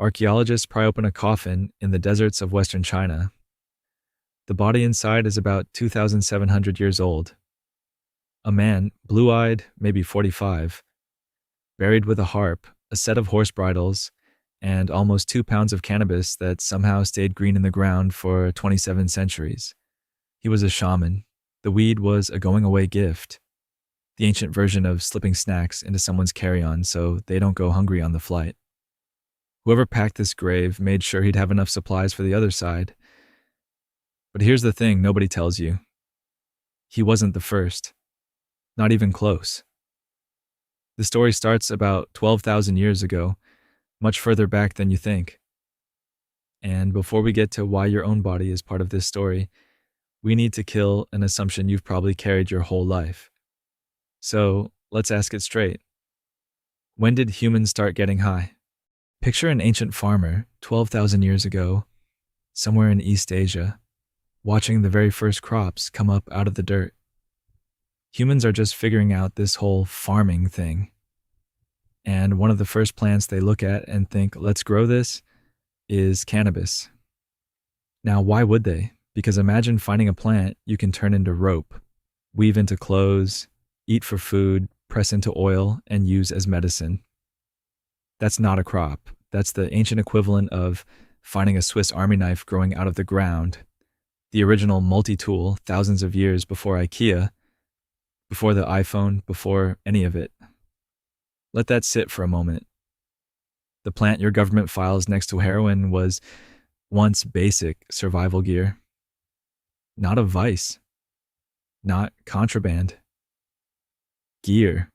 Archaeologists pry open a coffin in the deserts of western China. The body inside is about 2,700 years old. A man, blue-eyed, maybe 45, buried with a harp, a set of horse bridles, and almost 2 pounds of cannabis that somehow stayed green in the ground for 27 centuries. He was a shaman. The weed was a going-away gift, the ancient version of slipping snacks into someone's carry-on so they don't go hungry on the flight. Whoever packed this grave made sure he'd have enough supplies for the other side. But here's the thing nobody tells you. He wasn't the first. Not even close. The story starts about 12,000 years ago, much further back than you think. And before we get to why your own body is part of this story, we need to kill an assumption you've probably carried your whole life. So let's ask it straight. When did humans start getting high? Picture an ancient farmer 12,000 years ago, somewhere in East Asia, watching the very first crops come up out of the dirt. Humans are just figuring out this whole farming thing. And one of the first plants they look at and think, let's grow this, is cannabis. Now, why would they? Because imagine finding a plant you can turn into rope, weave into clothes, eat for food, press into oil, and use as medicine. That's not a crop. That's the ancient equivalent of finding a Swiss Army knife growing out of the ground, the original multi-tool thousands of years before IKEA, before the iPhone, before any of it. Let that sit for a moment. The plant your government files next to heroin was once basic survival gear. Not a vice. Not contraband. Gear.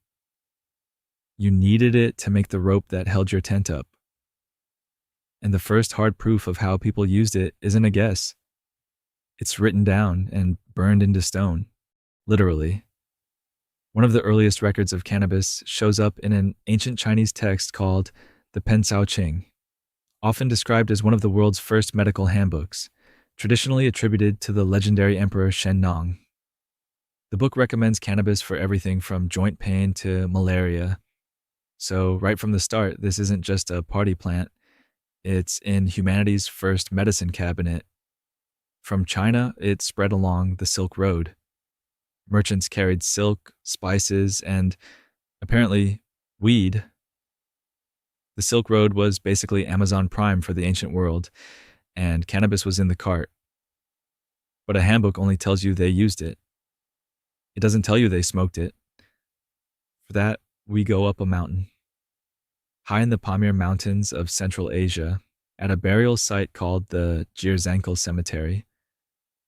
You needed it to make the rope that held your tent up. And the first hard proof of how people used it isn't a guess. It's written down and burned into stone, literally. One of the earliest records of cannabis shows up in an ancient Chinese text called the Pen Cao Qing, often described as one of the world's first medical handbooks, traditionally attributed to the legendary emperor Shen Nong. The book recommends cannabis for everything from joint pain to malaria. So right from the start, this isn't just a party plant. It's in humanity's first medicine cabinet. From China, it spread along the Silk Road. Merchants carried silk, spices, and apparently weed. The Silk Road was basically Amazon Prime for the ancient world, and cannabis was in the cart. But a handbook only tells you they used it. It doesn't tell you they smoked it. For that, we go up a mountain. High in the Pamir Mountains of Central Asia, at a burial site called the Jirzankel Cemetery,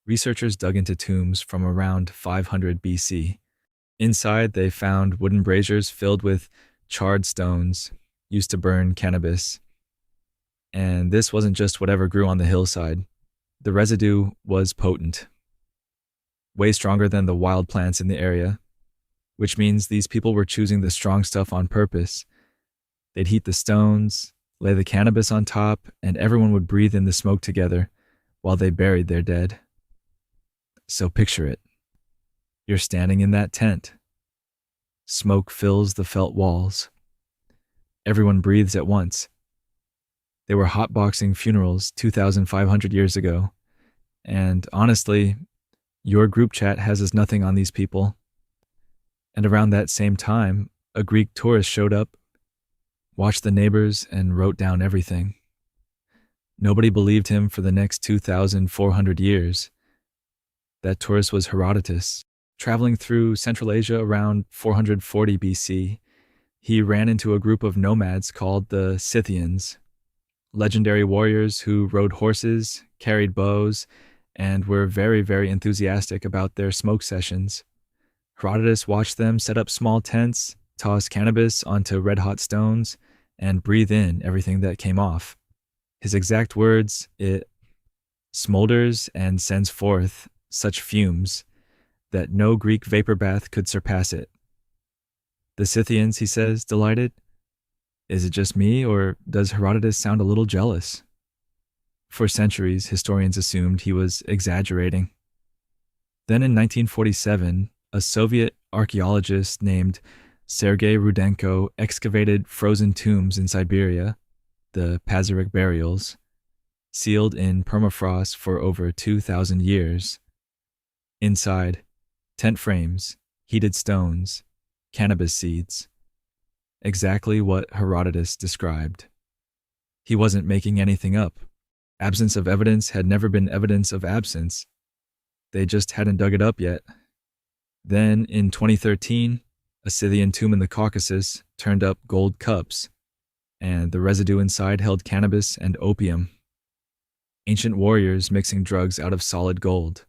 researchers dug into tombs from around 500 BC. Inside, they found wooden braziers filled with charred stones used to burn cannabis. And this wasn't just whatever grew on the hillside. The residue was potent, way stronger than the wild plants in the area, which means these people were choosing the strong stuff on purpose. They'd heat the stones, lay the cannabis on top, and everyone would breathe in the smoke together while they buried their dead. So picture it. You're standing in that tent. Smoke fills the felt walls. Everyone breathes at once. They were hotboxing funerals 2,500 years ago. And honestly, your group chat has as nothing on these people. And around that same time, a Greek tourist showed up, watched the neighbors, and wrote down everything. Nobody believed him for the next 2,400 years. That tourist was Herodotus. Traveling through Central Asia around 440 BC, he ran into a group of nomads called the Scythians, legendary warriors who rode horses, carried bows, and were very, very enthusiastic about their smoke sessions. Herodotus watched them set up small tents, toss cannabis onto red-hot stones, and breathe in everything that came off. His exact words, it smolders and sends forth such fumes that no Greek vapor bath could surpass it. The Scythians, he says, delighted. Is it just me, or does Herodotus sound a little jealous? For centuries, historians assumed he was exaggerating. Then in 1947, a Soviet archaeologist named Sergei Rudenko excavated frozen tombs in Siberia the Pazyryk burials, sealed in permafrost for over 2,000 years. Inside, tent frames, heated stones, cannabis seeds. Exactly what Herodotus described. He wasn't making anything up. Absence of evidence had never been evidence of absence. They just hadn't dug it up yet. Then, in 2013, a Scythian tomb in the Caucasus turned up gold cups, and the residue inside held cannabis and opium. Ancient warriors mixing drugs out of solid gold.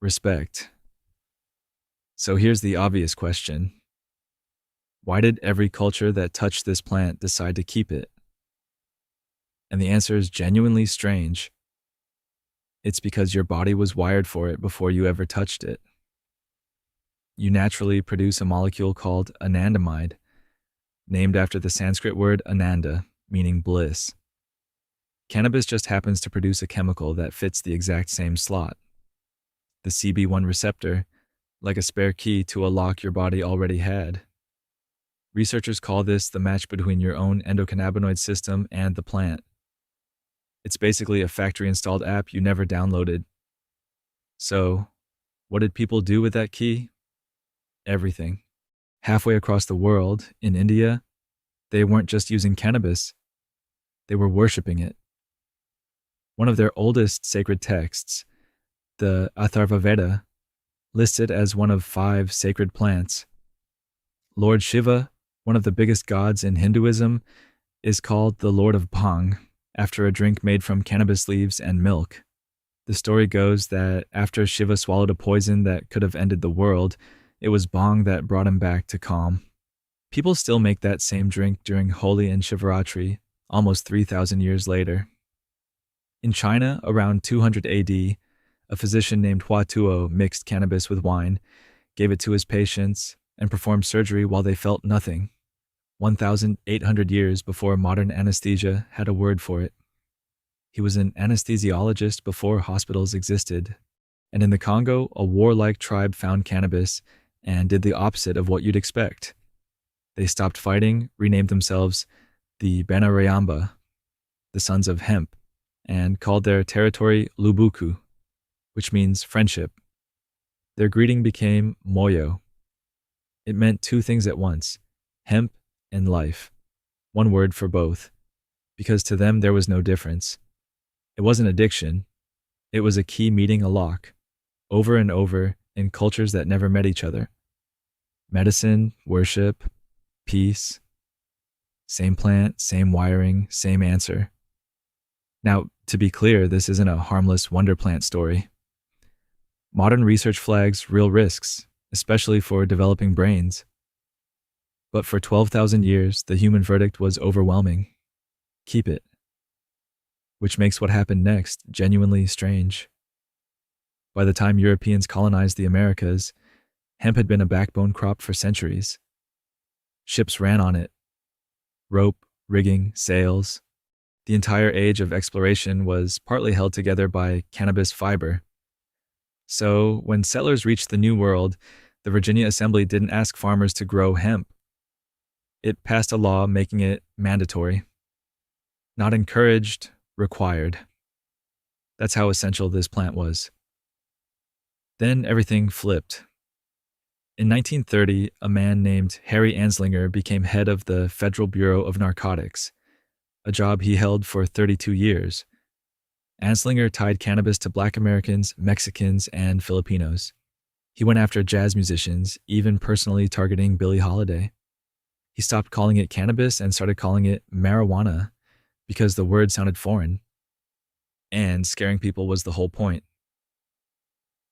Respect. So here's the obvious question. Why did every culture that touched this plant decide to keep it? And the answer is genuinely strange. It's because your body was wired for it before you ever touched it. You naturally produce a molecule called anandamide, named after the Sanskrit word ananda, meaning bliss. Cannabis just happens to produce a chemical that fits the exact same slot. The CB1 receptor, like a spare key to a lock your body already had. Researchers call this the match between your own endocannabinoid system and the plant. It's basically a factory-installed app you never downloaded. So, what did people do with that key? Everything. Halfway across the world, in India, they weren't just using cannabis, they were worshipping it. One of their oldest sacred texts, the Atharvaveda, lists it as one of 5 sacred plants. Lord Shiva, one of the biggest gods in Hinduism, is called the Lord of Bhang, after a drink made from cannabis leaves and milk. The story goes that after Shiva swallowed a poison that could have ended the world, it was Bhang that brought him back to calm. People still make that same drink during Holi and Shivaratri, almost 3,000 years later. In China, around 200 AD, a physician named Hua Tuo mixed cannabis with wine, gave it to his patients, and performed surgery while they felt nothing. 1,800 years before modern anesthesia had a word for it. He was an anesthesiologist before hospitals existed. And in the Congo, a warlike tribe found cannabis and did the opposite of what you'd expect. They stopped fighting, renamed themselves the Banarayamba, the Sons of Hemp, and called their territory Lubuku, which means friendship. Their greeting became Moyo. It meant 2 things at once, hemp and life. One word for both, because to them there was no difference. It wasn't addiction. It was a key meeting a lock, over and over in cultures that never met each other. Medicine, worship, peace. Same plant, same wiring, same answer. Now, to be clear, this isn't a harmless wonder plant story. Modern research flags real risks, especially for developing brains. But for 12,000 years, the human verdict was overwhelming. Keep it. Which makes what happened next genuinely strange. By the time Europeans colonized the Americas, hemp had been a backbone crop for centuries. Ships ran on it. Rope, rigging, sails. The entire age of exploration was partly held together by cannabis fiber. So, when settlers reached the New World, the Virginia Assembly didn't ask farmers to grow hemp. It passed a law making it mandatory. Not encouraged, required. That's how essential this plant was. Then everything flipped. In 1930, a man named Harry Anslinger became head of the Federal Bureau of Narcotics, a job he held for 32 years. Anslinger tied cannabis to Black Americans, Mexicans, and Filipinos. He went after jazz musicians, even personally targeting Billie Holiday. He stopped calling it cannabis and started calling it marijuana because the word sounded foreign. And scaring people was the whole point.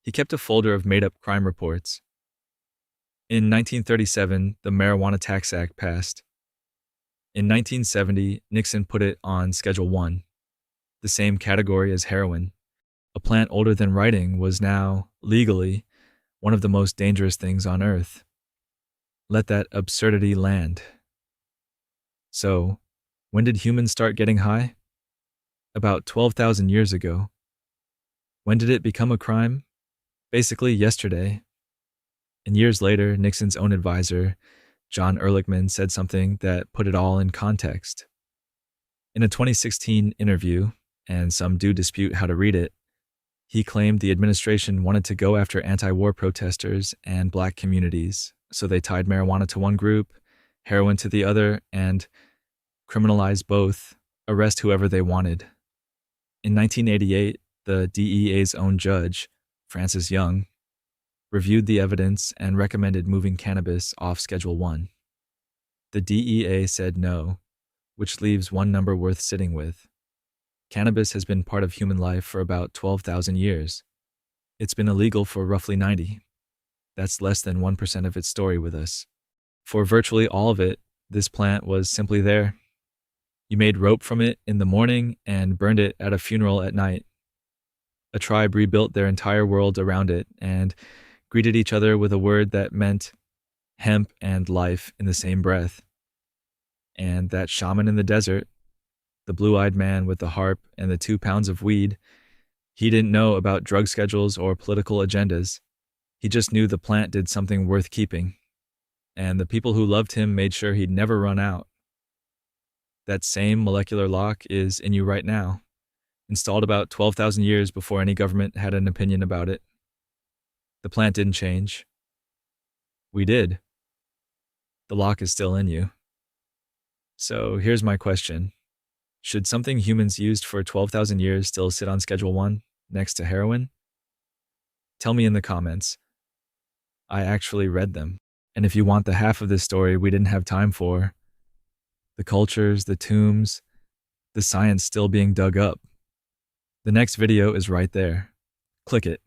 He kept a folder of made-up crime reports. In 1937, the Marijuana Tax Act passed. In 1970, Nixon put it on Schedule 1, the same category as heroin. A plant older than writing was now, legally, one of the most dangerous things on earth. Let that absurdity land. So, when did humans start getting high? About 12,000 years ago. When did it become a crime? Basically yesterday. And years later, Nixon's own advisor, John Ehrlichman, said something that put it all in context. In a 2016 interview, and some do dispute how to read it, he claimed the administration wanted to go after anti-war protesters and black communities, so they tied marijuana to one group, heroin to the other, and criminalized both, arrest whoever they wanted. In 1988, the DEA's own judge, Francis Young, reviewed the evidence and recommended moving cannabis off Schedule 1. The DEA said no, which leaves one number worth sitting with. Cannabis has been part of human life for about 12,000 years. It's been illegal for roughly 90. That's less than 1% of its story with us. For virtually all of it, this plant was simply there. You made rope from it in the morning and burned it at a funeral at night. A tribe rebuilt their entire world around it and greeted each other with a word that meant hemp and life in the same breath. And that shaman in the desert, the blue-eyed man with the harp and the 2 pounds of weed, he didn't know about drug schedules or political agendas. He just knew the plant did something worth keeping. And the people who loved him made sure he'd never run out. That same molecular lock is in you right now, installed about 12,000 years before any government had an opinion about it. The plant didn't change. We did. The lock is still in you. So here's my question. Should something humans used for 12,000 years still sit on Schedule 1 next to heroin? Tell me in the comments. I actually read them. And if you want the half of this story we didn't have time for, the cultures, the tombs, the science still being dug up, the next video is right there. Click it.